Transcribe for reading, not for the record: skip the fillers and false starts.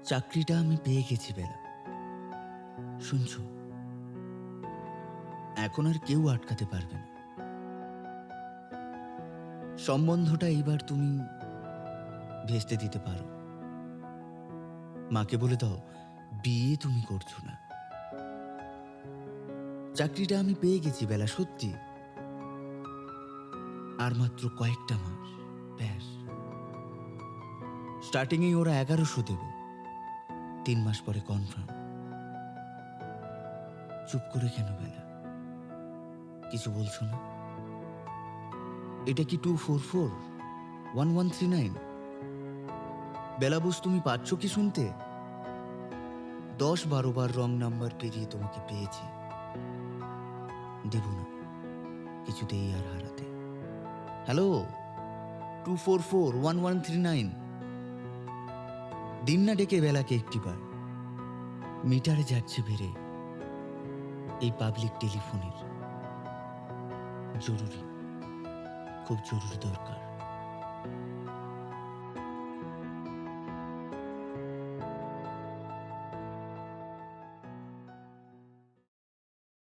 চাকরিটা আমি পেয়ে গেছি বেলা। শুনছো, এখন আর কেউ আটকাতে পারবে না। সম্বন্ধটা এইবার তুমি ভেস্তে দিতে পারো। মাকে বলে দাও বিয়ে তুমি করছো না। চাকরিটা আমি পেয়ে গেছি বেলা, সত্যি। আর মাত্র কয়েকটা মাস, ব্যাস। স্টার্টিংয়েই ওরা 1100 দেবে, 3 মাস পরে কনফার্ম। চুপ করে কেন বেলা? কিছু বলছো না? এটা কি 244-1139? বেলাবুস, তুমি পাচ্ছ কি শুনতে? 10-12 বার রং নাম্বার পেরিয়ে তোমাকে পেয়েছি। দেব না কিছুতেই আর হারাতে। হ্যালো, 244-1139, দিন না ডেকে বেলাকে একটিবার। মিটারে যাচ্ছে বেড়ে এই পাবলিক টেলিফোনের। জরুরি, খুব জরুরি দরকার।